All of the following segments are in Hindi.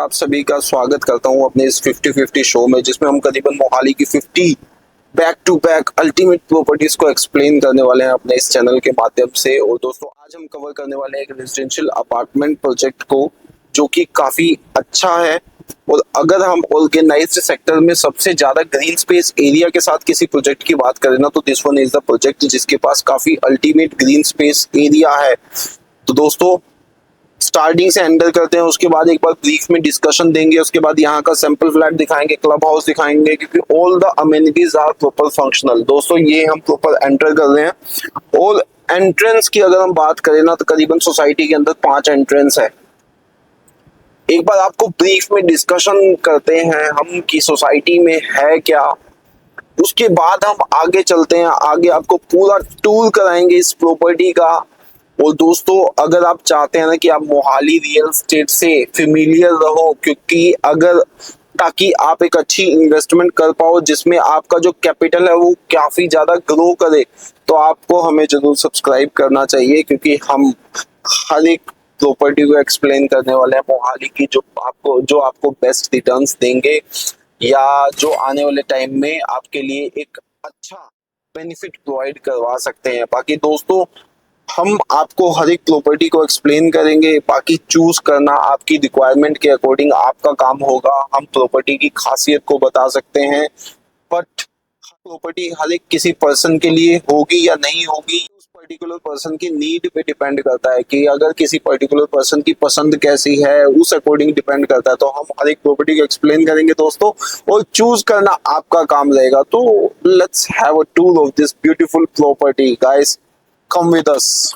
आप सभी का स्वागत करता हूं अपने इस 50-50 शो में, जिसमें हम करीबन मोहाली की 50 back to back ultimate properties को एक्सप्लेन करने वाले हैं अपने इस चैनल के माध्यम से। और दोस्तों, आज हम कवर करने वाले हैं एक रेजिडेंशियल अपार्टमेंट प्रोजेक्ट को, जो कि काफी अच्छा है। और अगर हम ऑर्गेनाइज्ड सेक्टर में सबसे ज्यादा ग्रीन स्पेस एरिया के साथ किसी प्रोजेक्ट की बात करें ना, तो this one is the project जिसके पास काफी अल्टीमेट ग्रीन स्पेस एरिया है। तो दोस्तों, स्टार्टिंग से एंडर करते हैं, उसके बाद एक बार ब्रीफ में डिस्कशन देंगे, उसके बाद यहाँ का सैंपल फ्लैट दिखाएंगे, क्लब हाउस दिखाएंगे, क्योंकि all the amenities are proper functional. दोस्तों, ये हम प्रॉपर एंटर कर रहे हैं। और एंट्रेंस की अगर हम बात करें ना, तो करीबन सोसाइटी के अंदर 5 एंट्रेंस है। एक बार आपको ब्रीफ में डिस्कशन करते हैं हम कि सोसाइटी में है क्या, उसके बाद हम आगे चलते हैं। आगे आपको पूरा टूर कराएंगे इस प्रॉपर्टी का। और दोस्तों, अगर आप चाहते हैं ना कि आप मोहाली रियल एस्टेट से फेमिलियर रहो, क्योंकि अगर ताकि आप एक अच्छी इन्वेस्टमेंट कर पाओ जिसमें आपका जो कैपिटल है वो काफी ज्यादा ग्रो करे, तो आपको हमें जरूर सब्सक्राइब करना चाहिए, क्योंकि हम हर एक प्रॉपर्टी को एक्सप्लेन करने वाले हैं मोहाली की, जो आपको बेस्ट रिटर्न्स देंगे या जो आने वाले टाइम में आपके लिए एक अच्छा बेनिफिट प्रोवाइड करवा सकते हैं। बाकी दोस्तों, हम आपको हर एक प्रॉपर्टी को एक्सप्लेन करेंगे, बाकी चूज करना आपकी रिक्वायरमेंट के अकॉर्डिंग आपका काम होगा। हम प्रॉपर्टी की खासियत को बता सकते हैं, बट प्रॉपर्टी हर एक किसी पर्सन के लिए होगी या नहीं होगी, उस पर्टिकुलर पर्सन की नीड पे डिपेंड करता है कि अगर किसी पर्टिकुलर पर्सन की पसंद कैसी है, उस अकॉर्डिंग डिपेंड करता है। तो हम हर एक प्रॉपर्टी को एक्सप्लेन करेंगे दोस्तों, और चूज करना आपका काम रहेगा। तो let's have a tour of this beautiful property guys, come with अस।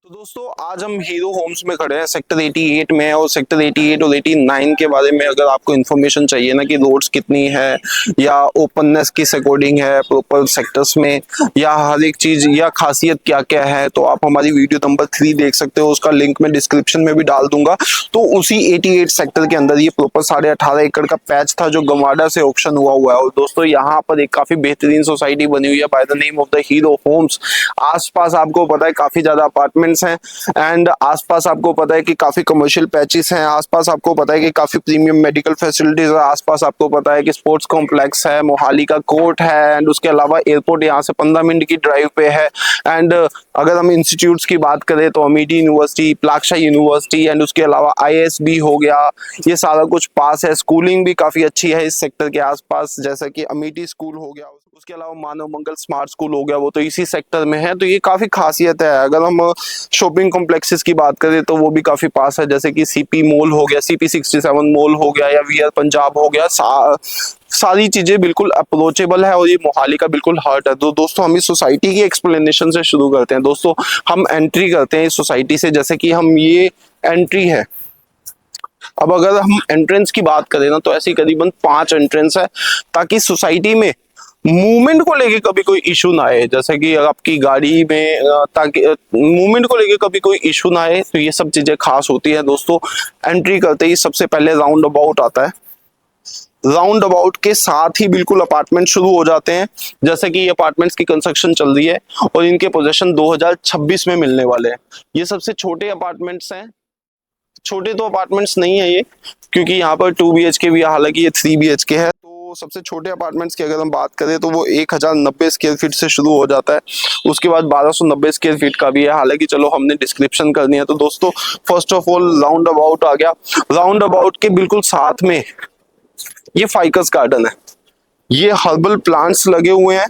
तो दोस्तों, आज हम हीरो होम्स में खड़े हैं, सेक्टर 88 में। और सेक्टर 88 और 89 के बारे में अगर आपको इन्फॉर्मेशन चाहिए ना कि रोड्स कितनी है या ओपननेस किस अकॉर्डिंग है प्रॉपर सेक्टर्स में, या हर एक चीज या खासियत क्या क्या है, तो आप हमारी वीडियो नंबर 3 देख सकते हो। उसका लिंक मैं डिस्क्रिप्शन में भी डाल दूंगा। तो उसी 88 सेक्टर के अंदर ये प्रॉपर 18.5 एकड़ का पैच था जो गमाडा से ऑप्शन हुआ है। और दोस्तों, यहाँ पर एक काफी बेहतरीन सोसाइटी बनी हुई है by the name of the Hero Homes. आसपास आपको पता है काफी ज्यादा अपार्टमेंट्स हैं, एंड आसपास आपको पता है कि काफी कमर्शियल पैचेस हैं। आसपास आपको पता है कि काफी प्रीमियम मेडिकल फैसिलिटीज है। आसपास आपको पता है कि स्पोर्ट्स कॉम्प्लेक्स है, मोहाली का कोर्ट है, एंड उसके अलावा एयरपोर्ट यहाँ से 15 मिनट की ड्राइव पे है। एंड अगर हम इंस्टीट्यूट्स की बात करें तो अमेठी यूनिवर्सिटी, प्लाक्शा यूनिवर्सिटी, एंड उसके अलावा ISB हो गया, ये सारा कुछ पास है। स्कूलिंग भी काफी अच्छी है इस सेक्टर के आसपास, जैसा कि अमेठी स्कूल हो गया, उसके अलावा मानव मंगल स्मार्ट स्कूल हो गया, वो तो इसी सेक्टर में है। तो ये काफी खासियत है। अगर हम शॉपिंग कॉम्प्लेक्सेस की बात करें तो वो भी काफी पास है, जैसे कि CP मॉल हो गया, CP67 मॉल हो गया, या VR पंजाब हो गया। सारी चीजें बिल्कुल अप्रोचेबल है और ये मोहाली का बिल्कुल हार्ट है। तो दोस्तों, हम इस सोसाइटी की एक्सप्लेनेशन से शुरू करते हैं। दोस्तों, हम एंट्री करते हैं इस सोसाइटी से, जैसे कि हम ये एंट्री है। अब अगर हम एंट्रेंस की बात करें ना, तो ऐसी करीबन 5 एंट्रेंस है, ताकि सोसाइटी में मूवमेंट को लेके कभी कोई इशू ना आए। जैसे कि आपकी गाड़ी में ताकि मूवमेंट को लेके कभी कोई इशू ना आए, तो ये सब चीजें खास होती है। दोस्तों, एंट्री करते ही सबसे पहले राउंड अबाउट आता है। राउंड अबाउट के साथ ही बिल्कुल अपार्टमेंट शुरू हो जाते हैं। जैसे कि ये अपार्टमेंट्स की कंस्ट्रक्शन चल रही है और इनके पोजीशन 2026 में मिलने वाले हैं। ये सबसे छोटे अपार्टमेंट्स हैं। छोटे तो अपार्टमेंट्स नहीं है ये, क्योंकि यहाँ पर 2 BHK भी है, हालांकि ये 3 BHK है। तो सबसे छोटे अपार्टमेंट्स की अगर हम बात करें तो वो 1090 स्क्वायर फीट से शुरू हो जाता है। उसके बाद 1290 स्क्वायर फीट का भी है, हालांकि चलो हमने डिस्क्रिप्शन करनी है। तो दोस्तों, first of all roundabout आ गया। राउंड अबाउट के बिल्कुल साथ में ये फाइकस गार्डन है, ये हर्बल प्लांट्स लगे हुए हैं।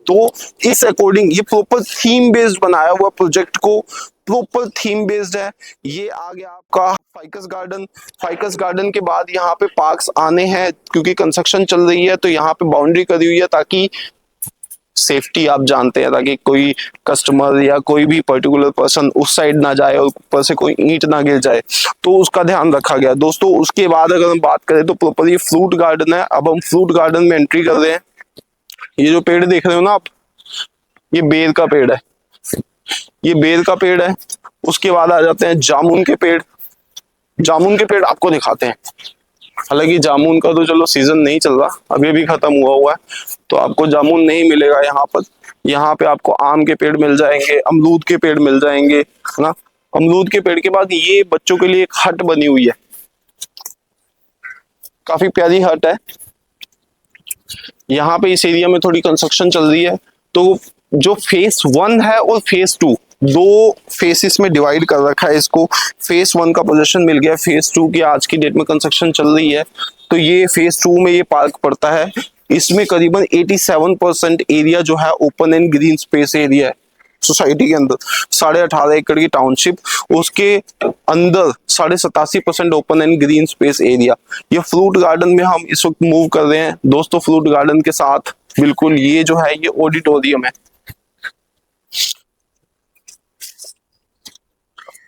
तो इस अकॉर्डिंग ये प्रॉपर थीम बेस्ड बनाया हुआ प्रोजेक्ट को, प्रॉपर थीम बेस्ड है। ये आ गया आपका फाइकस गार्डन। फाइकस गार्डन के बाद यहाँ पे पार्क्स आने हैं, क्योंकि कंस्ट्रक्शन चल रही है तो यहाँ पे बाउंड्री करी हुई है, ताकि सेफ्टी आप जानते हैं, ताकि कोई कस्टमर या कोई भी पर्टिकुलर पर्सन उस साइड ना जाए और ऊपर से कोई ईंट ना गिर जाए, तो उसका ध्यान रखा गया। दोस्तों, उसके बाद अगर हम बात करें तो प्रॉपर ये फ्रूट गार्डन है। अब हम फ्रूट गार्डन में एंट्री कर रहे हैं। ये जो पेड़ देख रहे हो ना आप, ये बेर का पेड़ है, ये बेर का पेड़ है। उसके बाद आ जाते हैं जामुन के पेड़। जामुन के पेड़ आपको दिखाते हैं। हालांकि जामुन का तो चलो सीजन नहीं चल रहा, अभी भी खत्म हुआ है, तो आपको जामुन नहीं मिलेगा यहाँ पर। यहाँ पे आपको आम के पेड़ मिल जाएंगे, अमरूद के पेड़ मिल जाएंगे, है ना। अमरूद के पेड़ के बाद ये बच्चों के लिए एक हट बनी हुई है, काफी प्यारी हट है। यहाँ पे इस एरिया में थोड़ी कंस्ट्रक्शन चल रही है। तो जो फेस 1 है और फेस 2, दो फेसिस में डिवाइड कर रखा है इसको। फेस 1 का पोजीशन मिल गया, फेस 2 की आज की डेट में कंस्ट्रक्शन चल रही है। तो ये फेस 2 में ये पार्क पड़ता है। इसमें करीबन 87% एरिया जो है open and green space area है। सोसाइटी के अंदर 18.5 एकड़ की टाउनशिप, उसके अंदर 87.5% open and green space area. ये फ्रूट गार्डन में हम इस वक्त मूव कर रहे हैं दोस्तों। फ्रूट गार्डन के साथ बिल्कुल ये जो है ये ऑडिटोरियम है,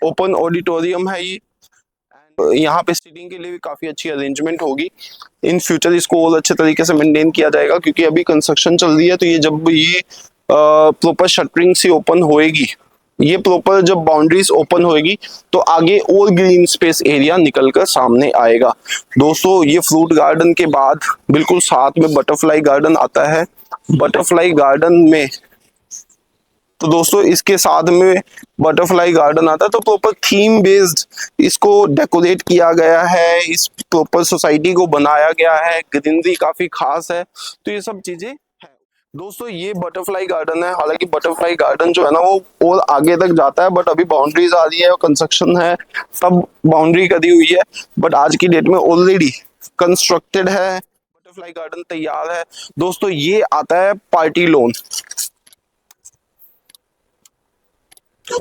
ओपन ऑडिटोरियम है ये। यहाँ पे सीटिंग के लिए भी काफी अच्छी अरेंजमेंट होगी। इन फ्यूचर इसको और अच्छे तरीके से मेंटेन किया जाएगा, क्योंकि अभी कंस्ट्रक्शन चल रही है। तो ये जब ये प्रॉपर शटरिंग से ओपन होएगी, ये प्रॉपर जब बाउंड्रीज ओपन होएगी, तो आगे और ग्रीन स्पेस एरिया निकलकर सामने आएगा। दोस्तों ये फ्रूट गार्डन के बाद बिल्कुल साथ में बटरफ्लाई गार्डन आता है। बटरफ्लाई गार्डन में तो दोस्तों इसके साथ में बटरफ्लाई गार्डन आता है, तो प्रॉपर थीम बेस्ड इसको डेकोरेट किया गया है, इस प्रॉपर सोसाइटी को बनाया गया है, ग्रीनरी काफी खास है। तो ये सब चीजें है दोस्तों। ये बटरफ्लाई गार्डन है। हालांकि बटरफ्लाई गार्डन जो है ना वो और आगे तक जाता है, बट अभी बाउंड्रीज आ रही है और कंस्ट्रक्शन है, सब बाउंड्री करी हुई है। बट आज की डेट में ऑलरेडी कंस्ट्रक्टेड है, बटरफ्लाई गार्डन तैयार है दोस्तों। ये आता है पार्टी लोन।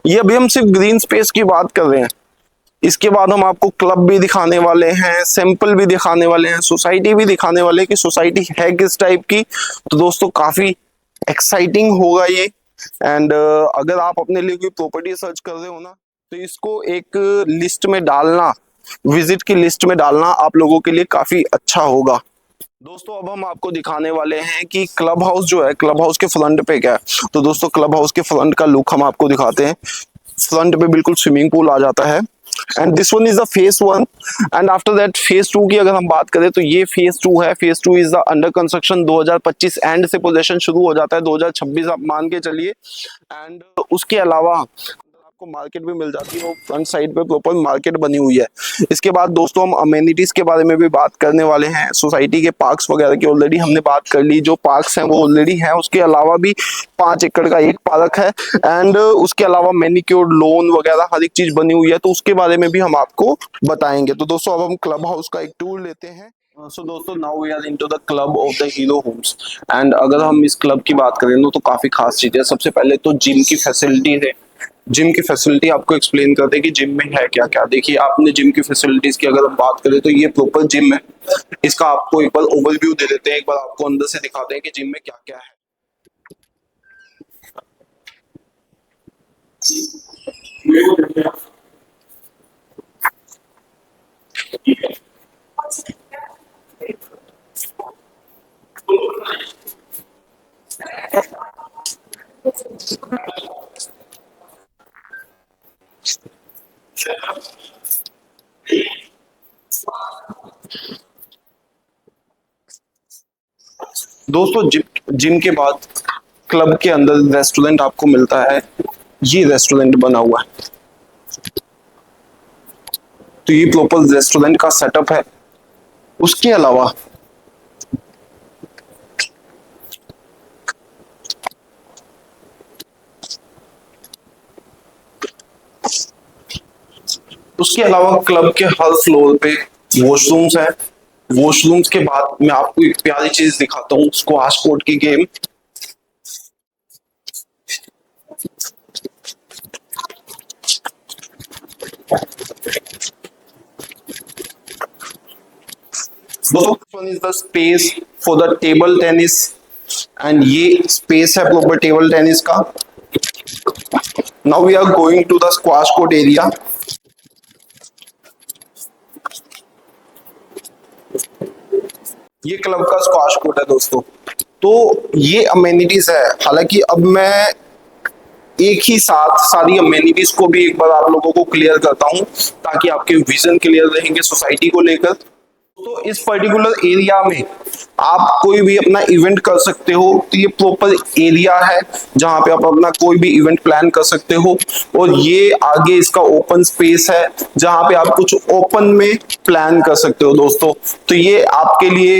ये अभी हम सिर्फ ग्रीन स्पेस की बात कर रहे हैं। इसके बाद हम आपको क्लब भी दिखाने वाले हैं, सैंपल भी दिखाने वाले हैं, सोसाइटी भी दिखाने वाले हैं कि सोसाइटी है किस टाइप की। तो दोस्तों काफी एक्साइटिंग होगा ये। एंड अगर आप अपने लिए कोई प्रॉपर्टी सर्च कर रहे हो ना, तो इसको एक लिस्ट में डालना, विजिट की लिस्ट में डालना आप लोगों के लिए काफी अच्छा होगा। दोस्तों अब हम आपको दिखाने वाले हैं कि क्लब हाउस जो है, क्लब हाउस के फ्रंट पे क्या है। तो दोस्तों क्लब हाउस के फ्रंट का लुक हम आपको दिखाते हैं। फ्रंट पे बिल्कुल स्विमिंग पूल आ जाता है। And this one is the face 1। And after that face 2 की अगर हम बात करें तो ये फेस 2 है। Face 2 is the under construction. 2025 and से पोजेशन शुरू हो जाता है, 2026 आप मान के चलिए। एंड उसके अलावा आपको मार्केट भी मिल जाती है, वो फ्रंट साइड पे प्रॉपर मार्केट बनी हुई है। इसके बाद दोस्तों हम अमेनिटीज के बारे में भी बात करने वाले हैं। सोसाइटी के पार्क्स वगैरह की ऑलरेडी हमने बात कर ली, जो पार्क्स हैं वो ऑलरेडी हैं। उसके अलावा भी 5 एकड़ का एक पार्क है। एंड उसके अलावा मैनिक्योर लोन वगैरह हर एक चीज बनी हुई है, तो उसके बारे में भी हम आपको बताएंगे। तो दोस्तों अब हम क्लब हाउस का एक टूर लेते हैं। सो दोस्तों now we are into the club of the Hero Homes. And अगर हम इस क्लब की बात करें तो काफी खास चीज है। सबसे पहले तो जिम की फैसिलिटी है। जिम की फैसिलिटी आपको एक्सप्लेन करते हैं कि जिम में है क्या क्या। देखिए आपने जिम की फैसिलिटीज की अगर हम बात करें तो ये प्रॉपर जिम है। इसका आपको एक बार ओवरव्यू दे देते हैं, एक बार आपको अंदर से दिखाते हैं कि जिम में क्या क्या है। दोस्तों जिम के बाद क्लब के अंदर रेस्टोरेंट आपको मिलता है। ये रेस्टोरेंट बना हुआ है, तो ये प्रॉपर रेस्टोरेंट का सेटअप है। उसके अलावा क्लब के हर फ्लोर पे वॉशरूम्स है। वॉशरूम्स के बाद मैं आपको एक प्यारी चीज दिखाता हूँ, स्क्वाश कोर्ट की game. One is the space for the table tennis. And ये स्पेस है प्रॉपर टेबल टेनिस का। Now we are going to the squash court area. ये क्लब का स्क्वाश कोर्ट है दोस्तों। तो ये अमेनिटीज है। हालांकि अब मैं एक ही साथ सारी अमेनिटीज को भी एक बार आप लोगों को क्लियर करता हूं, ताकि आपके विजन क्लियर रहेंगे सोसाइटी को लेकर। दोस्तों इस पर्टिकुलर एरिया में आप कोई भी अपना इवेंट कर सकते हो, तो ये प्रॉपर एरिया है जहां पे आप अपना कोई भी इवेंट प्लान कर सकते हो। और ये आगे इसका ओपन स्पेस है जहां पे आप कुछ ओपन में प्लान कर सकते हो दोस्तों। तो ये आपके लिए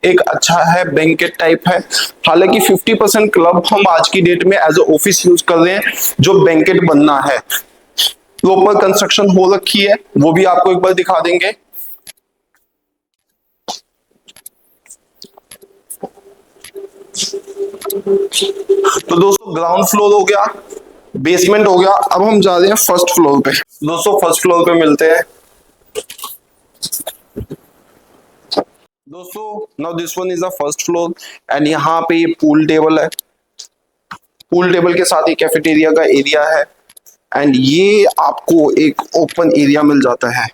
एक अच्छा है, बैंकेट टाइप है। हालांकि 50% क्लब हम आज की डेट में एज ए ऑफिस यूज कर रहे हैं, जो बैंकेट बनना है। प्रॉपर कंस्ट्रक्शन हो रखी है, वो भी आपको एक बार दिखा देंगे। तो दोस्तों ग्राउंड फ्लोर हो गया, बेसमेंट हो गया, अब हम जा रहे हैं फर्स्ट फ्लोर पे। दोस्तों फर्स्ट फ्लोर पे मिलते हैं। दोस्तों now this one is the first floor and यहाँ पे ये पूल टेबल है। पूल टेबल के साथ ही कैफेटेरिया का एरिया है एंड ये आपको एक ओपन एरिया मिल जाता है।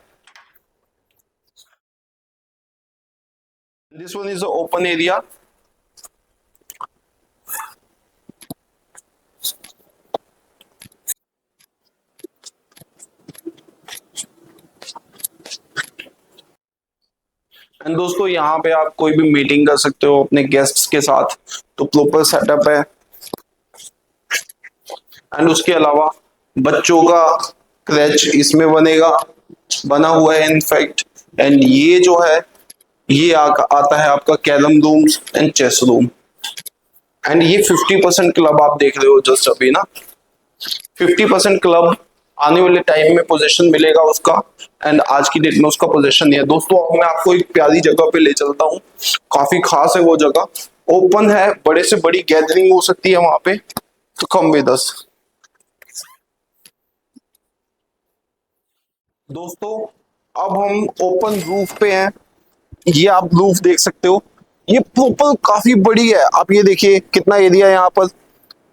This one is open area. And दोस्तों यहाँ पे आप कोई भी मीटिंग कर सकते हो अपने गेस्ट्स के साथ, तो प्रॉपर सेटअप है। एंड उसके अलावा बच्चों का क्रैच इसमें बना हुआ है इनफैक्ट। एंड ये जो है ये आता है आपका carrom room and chess room. And ये 50% क्लब आप देख रहे हो जस्ट अभी ना, 50% क्लब आने वाले टाइम में पोजीशन मिलेगा उसका। एंड आज की डेट में उसका पोजीशन नहीं है दोस्तों। अब मैं आपको एक प्यारी जगह पे ले चलता हूँ, काफी खास है वो जगह, ओपन है, बड़े से बड़ी गैदरिंग हो सकती है वहां पे, तो कम विद अस। दोस्तों अब हम ओपन रूफ पे हैं, ये आप रूफ देख सकते हो, ये प्रॉपर काफी बड़ी है। आप ये देखिए कितना एरिया है यहाँ पर।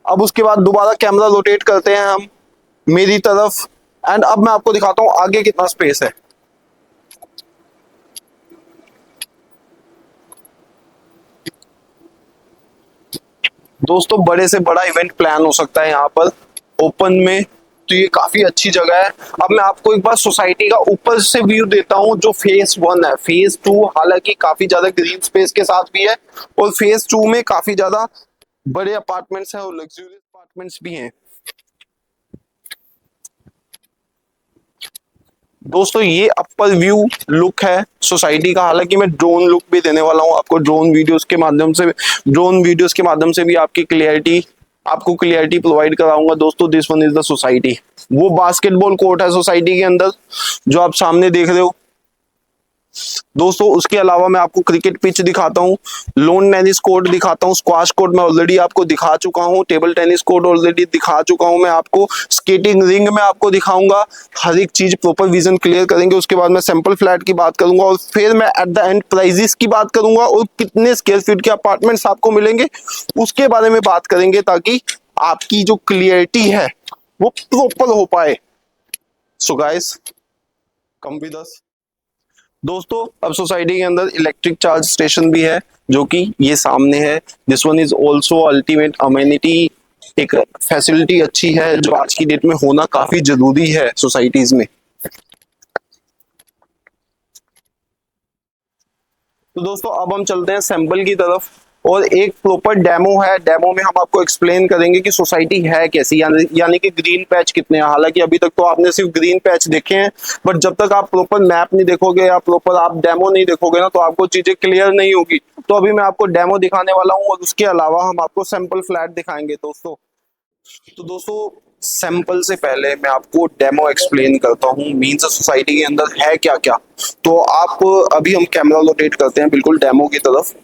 अब उसके बाद दोबारा कैमरा रोटेट करते हैं हम मेरी तरफ एंड अब मैं आपको दिखाता हूँ आगे कितना स्पेस है। दोस्तों बड़े से बड़ा इवेंट प्लान हो सकता है यहाँ पर ओपन में, तो ये काफी अच्छी जगह है। अब मैं आपको एक बार सोसाइटी का ऊपर से व्यू देता हूँ। जो फेज 1 है, फेज 2 हालांकि काफी ज्यादा ग्रीन स्पेस के साथ भी है और फेज 2 में काफी ज्यादा बड़े अपार्टमेंट्स हैं और लग्जरियस अपार्टमेंट्स भी हैं। दोस्तों ये अपर व्यू लुक है सोसाइटी का। हालांकि मैं ड्रोन लुक भी देने वाला हूं आपको, ड्रोन वीडियोस के माध्यम से भी आपको क्लियरिटी प्रोवाइड कराऊंगा। दोस्तों this one is the society. वो बास्केटबॉल कोर्ट है सोसाइटी के अंदर जो आप सामने देख रहे हो। दोस्तों उसके अलावा मैं आपको क्रिकेट पिच दिखाता हूँ, लोन टेनिस कोर्ट दिखाता हूँ, स्क्वाश कोर्ट मैं ऑलरेडी आपको दिखा चुका हूँ, टेबल टेनिस कोर्ट ऑलरेडी दिखा चुका हूँ मैं आपको, स्केटिंग रिंग में आपको दिखाऊंगा। हर एक चीज प्रॉपर विजन क्लियर करेंगे। उसके बाद मैं सैंपल फ्लैट की बात करूंगा और फिर मैं एट द एंड प्राइजेस की बात करूंगा और कितने स्क्वायर फीट के अपार्टमेंट्स आपको मिलेंगे उसके बारे में बात करेंगे, ताकि आपकी जो क्लियरिटी है वो प्रॉपर हो पाए। So guys come with us. दोस्तों अब सोसाइटी के अंदर इलेक्ट्रिक चार्ज स्टेशन भी है जो कि ये सामने है। This one is also ultimate amenity. एक फैसिलिटी अच्छी है जो आज की डेट में होना काफी जरूरी है सोसाइटीज में। तो दोस्तों अब हम चलते हैं सैंपल की तरफ और एक प्रॉपर डेमो है। डेमो में हम आपको एक्सप्लेन करेंगे कि सोसाइटी है कैसी, यानी कि ग्रीन पैच कितने हैं। हालांकि अभी तक तो आपने सिर्फ ग्रीन पैच देखे हैं, बट जब तक आप प्रॉपर मैप नहीं देखोगे या प्रॉपर आप डेमो नहीं देखोगे ना, तो आपको चीजें क्लियर नहीं होगी। तो अभी मैं आपको डेमो दिखाने वाला हूँ और उसके अलावा हम आपको सैंपल फ्लैट दिखाएंगे दोस्तों। तो दोस्तों सैंपल से पहले मैं आपको डेमो एक्सप्लेन करता हूँ, मीन्स सोसाइटी के अंदर है क्या क्या। तो आप अभी हम कैमरा रोटेट करते हैं बिल्कुल डेमो की तरफ।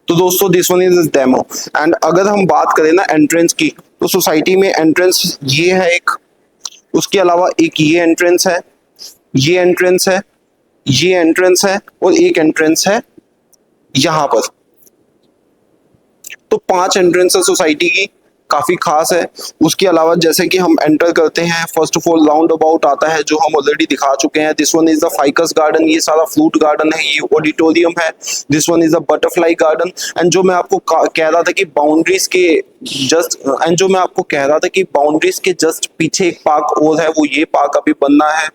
तो दोस्तों this one is demo and अगर हम बात करें ना एंट्रेंस की, तो सोसाइटी में एंट्रेंस ये है एक, उसके अलावा एक ये एंट्रेंस है, ये एंट्रेंस है, ये एंट्रेंस है और एक एंट्रेंस है यहां पर। तो 5 एंट्रेंस है सोसाइटी की। काफी खास है। उसके अलावा जैसे कि हम एंटर करते हैं, first of all round about आता है जो हम ऑलरेडी दिखा चुके हैं। This one is the ficus garden, ये सारा फ्रूट गार्डन है, ये ऑडिटोरियम है। This one is the butterfly garden. And जो मैं आपको कह रहा था कि बाउंड्रीज के जस्ट पीछे एक पार्क और है, वो ये पार्क अभी बनना है।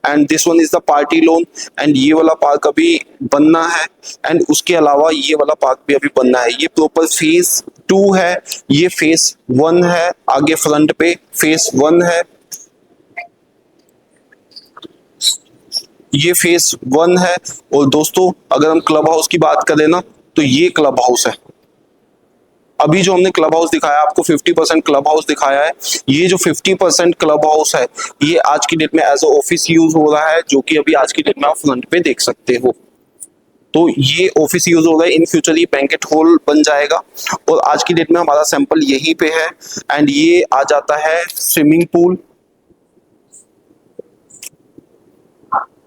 And this one is the party loan, and ये वाला पार्क अभी बनना है। एंड उसके अलावा ये वाला पार्क भी अभी बनना है। ये प्रॉपर फेज 2 है, ये फेज 1 है। आगे फ्रंट पे फेज 1 है, ये फेज 1 है। और दोस्तों अगर हम क्लब हाउस की बात करें ना, तो ये क्लब हाउस है। अभी जो हमने क्लब हाउस दिखाया आपको 50% क्लब हाउस दिखाया है। ये जो 50% क्लब हाउस है, ये आज की डेट में एज अ ऑफिस यूज हो रहा है, जो कि अभी आज की डेट में आप फ्रंट पे देख सकते हो। तो ये ऑफिस यूज हो रहा है, इन फ्यूचर ये बैंकेट हॉल बन जाएगा। और आज की डेट में हमारा सैंपल यहीं पे है। एंड ये आ जाता है स्विमिंग पूल,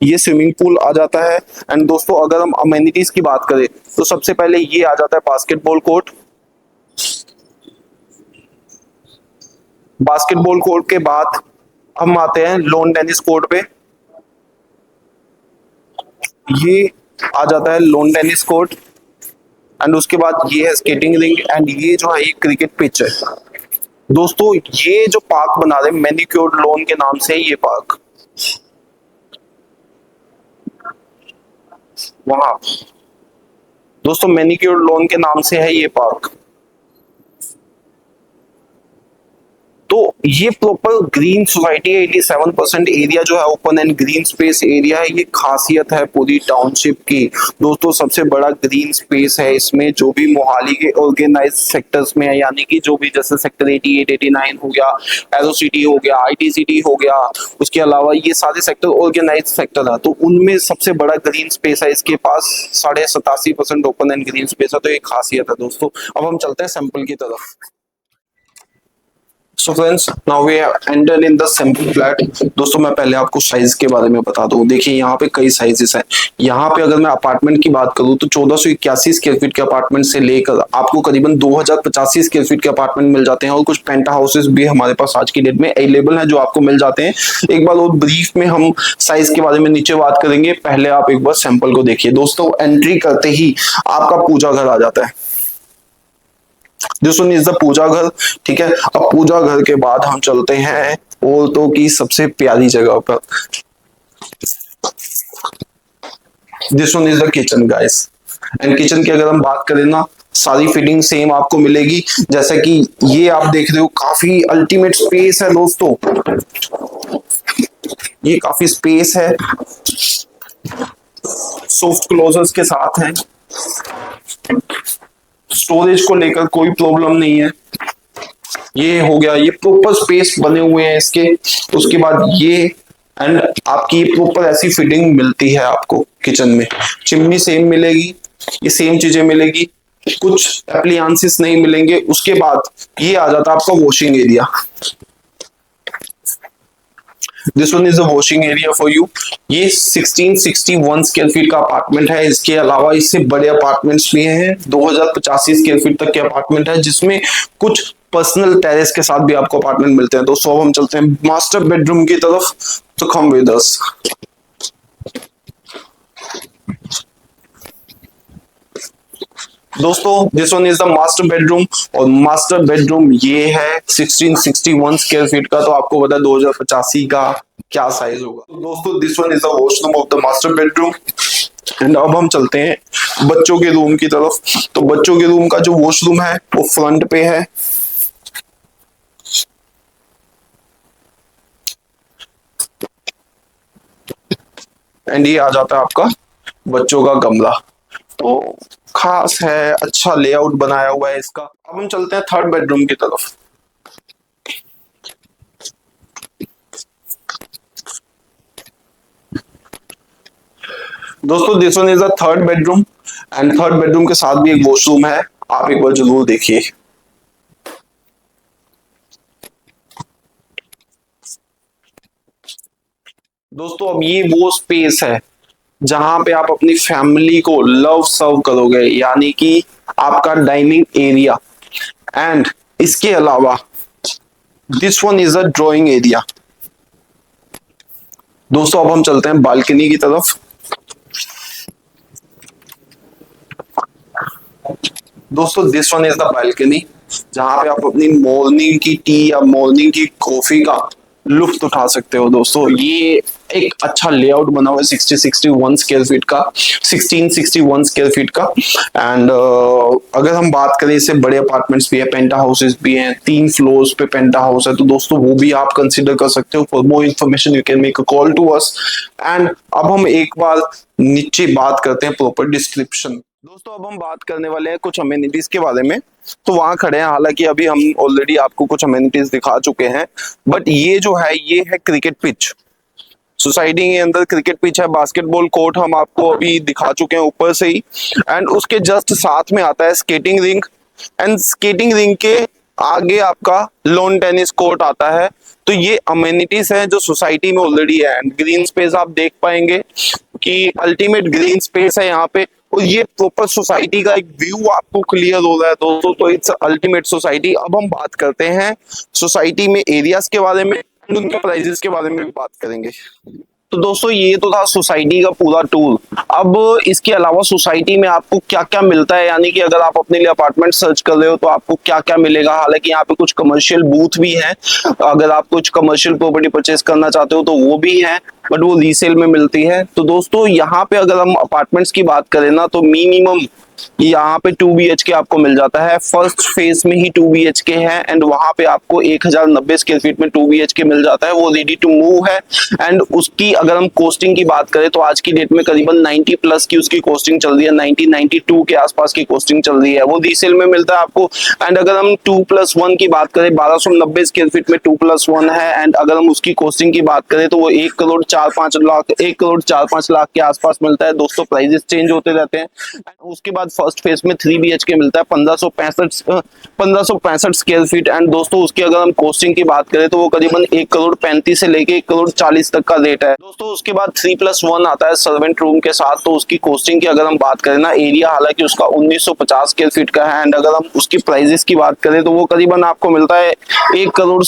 ये स्विमिंग पूल आ जाता है। एंड दोस्तों अगर हम अमेनिटीज की बात करें तो सबसे पहले ये आ जाता है बास्केटबॉल कोर्ट। बास्केटबॉल कोर्ट के बाद हम आते हैं लॉन टेनिस कोर्ट पे, ये आ जाता है लॉन टेनिस कोर्ट। एंड उसके बाद ये है स्केटिंग रिंग, एंड ये जो है ये क्रिकेट पिच है। दोस्तों ये जो पार्क बना रहे मैनिक्योर्ड लॉन के नाम से, ये पार्क वहां दोस्तों मैनिक्योर्ड लॉन के नाम से है ये पार्क। तो ये प्रॉपर ग्रीन सोसाइटी है। 87% एरिया जो है open and green space area है। ये खासियत है पूरी टाउनशिप की। दोस्तों सबसे बड़ा ग्रीन स्पेस है इसमें, जो भी मोहाली के ऑर्गेनाइज सेक्टर्स में है, यानी कि जो भी जैसे सेक्टर 88, 89 हो गया, एरो सिटी हो गया, IT सिटी हो गया, उसके अलावा ये सारे सेक्टर ऑर्गेनाइज सेक्टर है, तो उनमें सबसे बड़ा ग्रीन स्पेस है इसके पास। 87.5% ओपन एंड ग्रीन स्पेस है, तो ये खासियत है दोस्तों। अब हम चलते हैं सैंपल की तरफ। So friends now we have entered in the sample flat. दोस्तों मैं पहले आपको साइज के बारे में बता दूं। देखिए यहाँ पे कई साइजेस हैं। यहाँ पे अगर मैं अपार्टमेंट की बात करूं तो 1481 स्क्वायर फीट के अपार्टमेंट से लेकर आपको करीबन 2085 स्क्वायर फीट के अपार्टमेंट मिल जाते हैं। और कुछ पेंट हाउसेस भी हमारे पास आज की डेट में अवेलेबल है जो आपको मिल जाते हैं। एक बार और ब्रीफ में हम साइज के बारे में नीचे बात करेंगे, पहले आप एक बार सैंपल को देखिए। दोस्तों एंट्री करते ही आपका पूजा घर आ जाता है। दिस वन इज द पूजा घर, ठीक है। अब पूजा घर के बाद हम चलते हैं औरतों की सबसे प्यारी जगह पर। This one is the kitchen guys. And kitchen की अगर हम बात करें ना, सारी फिटिंग सेम आपको मिलेगी। जैसा कि ये आप देख रहे हो, काफी अल्टीमेट स्पेस है दोस्तों। ये काफी स्पेस है, सॉफ्ट क्लोजर्स के साथ है। स्टोरेज को लेकर कोई प्रॉब्लम नहीं है। ये हो गया, ये प्रॉपर स्पेस बने हुए हैं इसके। उसके बाद ये एंड आपकी प्रॉपर ऐसी फिटिंग मिलती है आपको किचन में। चिमनी सेम मिलेगी, ये सेम चीजें मिलेगी, कुछ एप्लियंसेस नहीं मिलेंगे। उसके बाद ये आ जाता है आपका washing area. This one is the washing area for you. ये 1661 स्क्वायर फीट का अपार्टमेंट है। इसके अलावा इससे बड़े अपार्टमेंट्स भी हैं, 2085 स्क्वायर फीट तक के अपार्टमेंट है, जिसमें कुछ पर्सनल टेरेस के साथ भी आपको अपार्टमेंट मिलते हैं। दोस्तों हम चलते हैं मास्टर बेडरूम की तरफ, तो कम विद अस। दोस्तों this one is the master bedroom, और मास्टर बेडरूम ये है 1661 स्क्वायर फीट का। तो आपको पता है 2085 का क्या साइज होगा। तो दोस्तों this one is the washroom of the master bedroom. And अब हम चलते हैं बच्चों के रूम की तरफ। तो बच्चों के रूम का जो वॉशरूम है वो फ्रंट पे है। एंड ये आ जाता है आपका बच्चों का गमला। तो खास है, अच्छा लेआउट बनाया हुआ है इसका। अब हम चलते हैं थर्ड बेडरूम की तरफ। दोस्तों this one is the third bedroom, and third bedroom के साथ भी एक वॉशरूम है। आप एक बार जरूर देखिए। दोस्तों अब ये वो स्पेस है जहां पे आप अपनी फैमिली को लव सर्व करोगे, यानी कि आपका डाइनिंग एरिया। एंड इसके अलावा this one is a drawing area. दोस्तों अब हम चलते हैं बालकनी की तरफ। दोस्तों this one is the balcony, जहां पे आप अपनी मॉर्निंग की टी या मॉर्निंग की कॉफी का लुफ्त उठा सकते हो। दोस्तों ये एक अच्छा लेआउट बना हुआ है 61 स्क्वायर फीट का, 1661 स्क्वायर फीट का। एंड अगर हम बात करें, इससे बड़े अपार्टमेंट्स भी है, पेंटा हाउसेस भी हैं, 3 फ्लोर्स पे पेंटा हाउस है, तो दोस्तों वो भी आप कंसिडर कर सकते हो। For more information you can make a call to us. And अब हम एक बार नीचे बात करते हैं प्रॉपर डिस्क्रिप्शन। दोस्तों अब हम बात करने वाले हैं कुछ अमेनिटीज के बारे में। तो वहां खड़े हैं, हालांकि अभी हम ऑलरेडी आपको कुछ अमेनिटीज दिखा चुके हैं, बट ये जो है ये है क्रिकेट पिच। सोसाइटी के अंदर क्रिकेट पिच है, बास्केटबॉल कोर्ट हम आपको अभी दिखा चुके हैं ऊपर से ही। एंड उसके जस्ट साथ में आता है skating ring, and skating ring के आगे आपका लॉन टेनिस कोर्ट आता है। तो ये अमेनिटीज हैं जो सोसाइटी में ऑलरेडी है। एंड ग्रीन स्पेस आप देख पाएंगे कि अल्टीमेट ग्रीन स्पेस है यहाँ पे, और ये प्रॉपर सोसाइटी का एक व्यू आपको क्लियर हो रहा है दोस्तों। तो इट्स अल्टीमेट सोसाइटी। अब हम बात करते हैं सोसाइटी में एरियाज के बारे में, उनके प्राइजेस के बारे में भी बात करेंगे। तो दोस्तों ये तो था सोसाइटी का पूरा टूर। अब इसके अलावा सोसाइटी में आपको क्या क्या मिलता है, यानी कि अगर आप अपने लिए अपार्टमेंट सर्च कर रहे हो तो आपको क्या क्या मिलेगा। हालांकि यहाँ पे कुछ कमर्शियल बूथ भी हैं, अगर आप कुछ कमर्शियल प्रॉपर्टी परचेस करना चाहते हो तो वो भी है, बट वो रीसेल में मिलती है। तो दोस्तों यहाँ पे अगर हम अपार्टमेंट्स की बात करें ना, तो मिनिमम यहाँ पे 2 BHK आपको मिल जाता है। फर्स्ट फेज में ही 2 BHK है, एंड वहां पे आपको 1090 स्क्वायर फीट में 2 BHK मिल जाता है। वो रेडी टू मूव है। एंड उसकी अगर हम कॉस्टिंग की बात करें तो आज की डेट में करीबन 90 प्लस की उसकी कॉस्टिंग चल रही है, 92 के आसपास की कॉस्टिंग चल रही है। वो रीसेल में मिलता है आपको। एंड अगर हम 2+1 की बात करें, 1290 स्क्वायर फीट में 2+1 है, एंड अगर हम उसकी कॉस्टिंग की बात करें तो वो 1 लाख के आसपास मिलता है। दोस्तों प्राइजेस चेंज होते रहते हैं। उसके बाद फर्स्ट फेज में 3 BHK मिलता है 1565 स्क्वायर फीट। एंड दोस्तों उसकी अगर हम कॉस्टिंग की बात करें तो वो करीबन 1,35 से लेके 1,40 तक का रेट है दोस्तों। उसके बाद 3+1 आता है सर्वेंट रूम के साथ। तो उसकी कॉस्टिंग की अगर हम बात करें ना, एरिया हालांकि उसका 1950 स्क्वायर फीट का है, एंड अगर हम उसकी प्राइजेस की बात करें तो वो करीबन आपको मिलता है 1,70 करोड़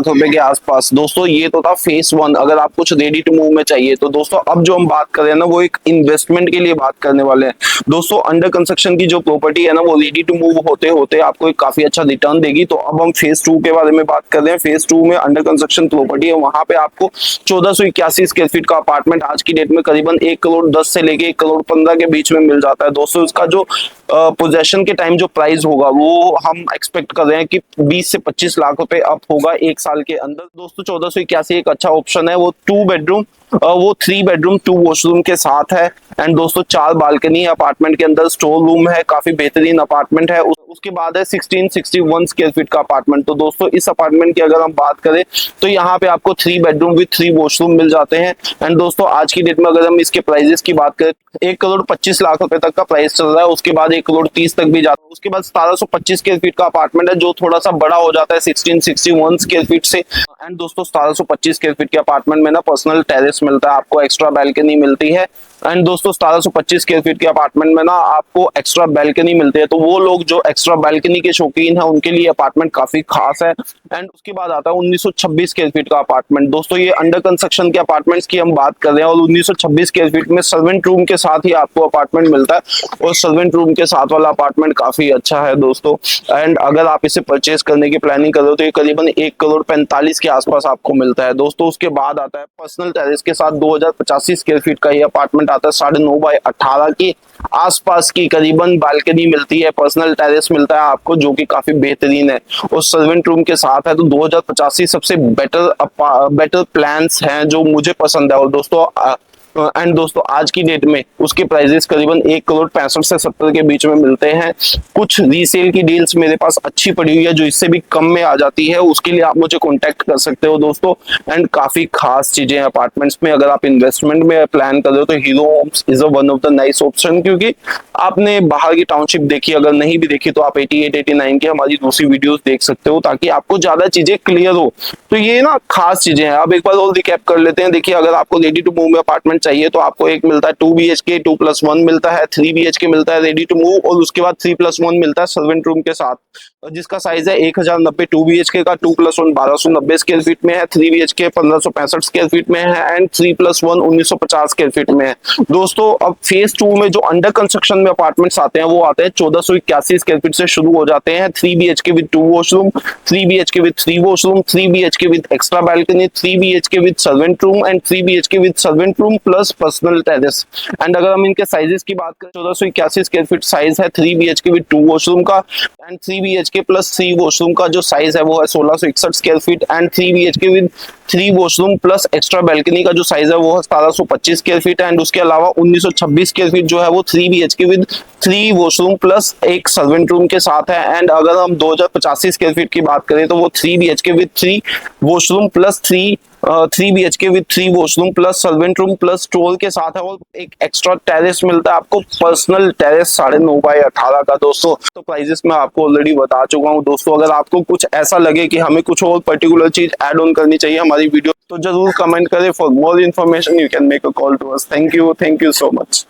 रुपए के आसपास। दोस्तों ये तो था फेस 1, अगर आप कुछ रेडी टू मूव में चाहिए तो। दोस्तों अब जो हम बात करें ना, वो एक इन्वेस्टमेंट के लिए बात करने वाले हैं। दोस्तों अंडर कंस्ट्रक्शन की जो प्रॉपर्टी है ना, वो रेडी टू मूव होते होते आपको एक काफी अच्छा रिटर्न देगी। तो अब हम फेज 2 के बारे में बात कर रहे हैं। फेज 2 में अंडर कंस्ट्रक्शन प्रॉपर्टी है, वहां पे आपको 1481 स्क्वायर फीट का अपार्टमेंट आज की डेट में करीबन 1,10 से लेके 1,15 के बीच में मिल जाता है। दोस्तों इसका जो पोजेशन के टाइम जो प्राइस होगा वो हम एक्सपेक्ट कर रहे हैं कि 20 से 25 लाख रुपए अप होगा 1 साल के अंदर। दोस्तों 1481 एक अच्छा ऑप्शन है। वो 2 बेडरूम, वो 3 बेडरूम 2 वॉशरूम के साथ है। एंड दोस्तों 4 बालकनी अपार्टमेंट के अंदर, स्टोर रूम है, काफी बेहतरीन अपार्टमेंट है। उसके बाद है 1661 स्क्वायर फीट का अपार्टमेंट। तो दोस्तों इस अपार्टमेंट की अगर हम बात करें तो यहाँ पे आपको 3 बेडरूम विद 3 वॉशरूम मिल जाते हैं। एंड दोस्तों आज की डेट में अगर हम इसके प्राइजेस की बात करें, 1,25 लाख रुपए तक का प्राइस चल रहा है। उसके बाद 1,30 तक भी जाता है। उसके बाद 1725 स्क्वायर फीट का अपार्टमेंट है, जो थोड़ा सा बड़ा हो जाता है 1661 स्क्वायर फीट से। एंड दोस्तों 1725 स्क्वायर फीट के अपार्टमेंट में ना पर्सनल टेरेस मिलता है, आपको एक्स्ट्रा बैल्कनी मिलती है। एंड दोस्तों 1725 स्क्वायर फीट के अपार्टमेंट में ना आपको एक्स्ट्रा बैल्कनी मिलती है। तो वो लोग जो एक्स्ट्रा बैल्कनी के शौकीन है उनके लिए अपार्टमेंट काफी खास है। एंड उसके बाद आता है 1926 स्क्वायर फीट का अपार्टमेंट। दोस्तों ये अंडर कंस्ट्रक्शन के अपार्टमेंट्स की हम बात कर रहे हैं, और 1926 स्क्वायर फीट में सर्वेंट रूम के साथ ही आपको अपार्टमेंट मिलता है, और सर्वेंट रूम के साथ वाला अपार्टमेंट काफी अच्छा है दोस्तों। एंड अगर आप इसे परचेस करने की प्लानिंग कर रहे हो तो ये करीबन 1,45 के आसपास आपको मिलता है दोस्तों। उसके बाद आता है पर्सनल टेरेस के साथ 2085 स्क्वायर फीट का ये अपार्टमेंट आता है, 9.5 बाय 18 की आसपास की करीबन बालकनी मिलती है, पर्सनल टेरेस मिलता है आपको, जो कि काफी बेहतरीन है, और सर्वेंट रूम के साथ है। तो 2085 सबसे बेटर प्लान्स हैं जो मुझे पसंद है। और दोस्तों एंड दोस्तों आज की डेट में उसके प्राइजेस करीबन 1,65 से 70 के बीच में मिलते हैं। कुछ रीसेल की डील्स मेरे पास अच्छी पड़ी हुई है जो इससे भी कम में आ जाती है, उसके लिए आप मुझे कांटेक्ट कर सकते हो दोस्तों। एंड काफी खास चीजें हैं अपार्टमेंट्स में। अगर आप इन्वेस्टमेंट में प्लान कर रहे हो तो Hero Homes is one of the nice option, क्योंकि आपने बाहर की टाउनशिप देखी, अगर नहीं भी देखी तो आप 88 89 की हमारी दूसरी वीडियोस देख सकते हो, ताकि आपको ज्यादा चीजें क्लियर हो। तो ये ना खास चीजें हैं। अब एक बार और रिकैप कर लेते हैं। देखिए अगर आपको रेडी टू मूव में अपार्टमेंट चाहिए तो आपको एक मिलता है 2 BHK, 2+1 मिलता है, 3 BHK मिलता है रेडी टू मूव, और उसके बाद 3+1 मिलता है सर्वेंट रूम के साथ, जिसका साइज है 1090। 2 BHK का 2+1 1290 स्क्वायर फीट में है, 3 BHK 1565 स्क्वायर फीट में है, एंड 3+1 1950 स्क्वायर फीट में है। दोस्तों अब फेज 2 में जो अंडर कंस्ट्रक्शन में अपार्टमेंट्स आते हैं वो आते हैं 1481 स्क्वायर फीट से शुरू हो जाते हैं। 3 BHK with 2 washroom, 3 BHK with 3 washroom, 3 BHK with extra balcony, 3 BHK with servant room and 3 BHK with servant room plus personal terrace. And अगर हम इनके साइजेस की बात करें, 1481 स्क्वायर फीट साइज है 3 BHK विद 2 वॉशरूम का, एंड 3 BHK प्लस 3 वॉशरूम का जो साइज है वो है 1661 square feet, and 3 BHK with 3 washroom plus extra balcony का जो साइज है वो है 1725 स्क्वायर फीट, एंड उसके अलावा 1926 स्क्वायर फीट जो है वो 3 BHK विद 3 वॉशरूम प्लस एक सर्वेंट रूम के साथ है। एंड अगर हम 2085 स्क्वायर फीट की बात करें तो वो 3 BHK with 3 washroom plus 3 BHK with 3 washroom plus servant room plus store के साथ है, और एक एक्स्ट्रा टेरेस मिलता है आपको, पर्सनल टेरेस 9.5 बाय 18 का। दोस्तों तो प्राइजेस मैं आपको ऑलरेडी बता चुका हूं। दोस्तों अगर आपको कुछ ऐसा लगे कि हमें कुछ और पर्टिकुलर चीज ऐड ऑन करनी चाहिए हमारी वीडियो, तो जरूर कमेंट करें। For more information you can make a call to us. Thank you so much.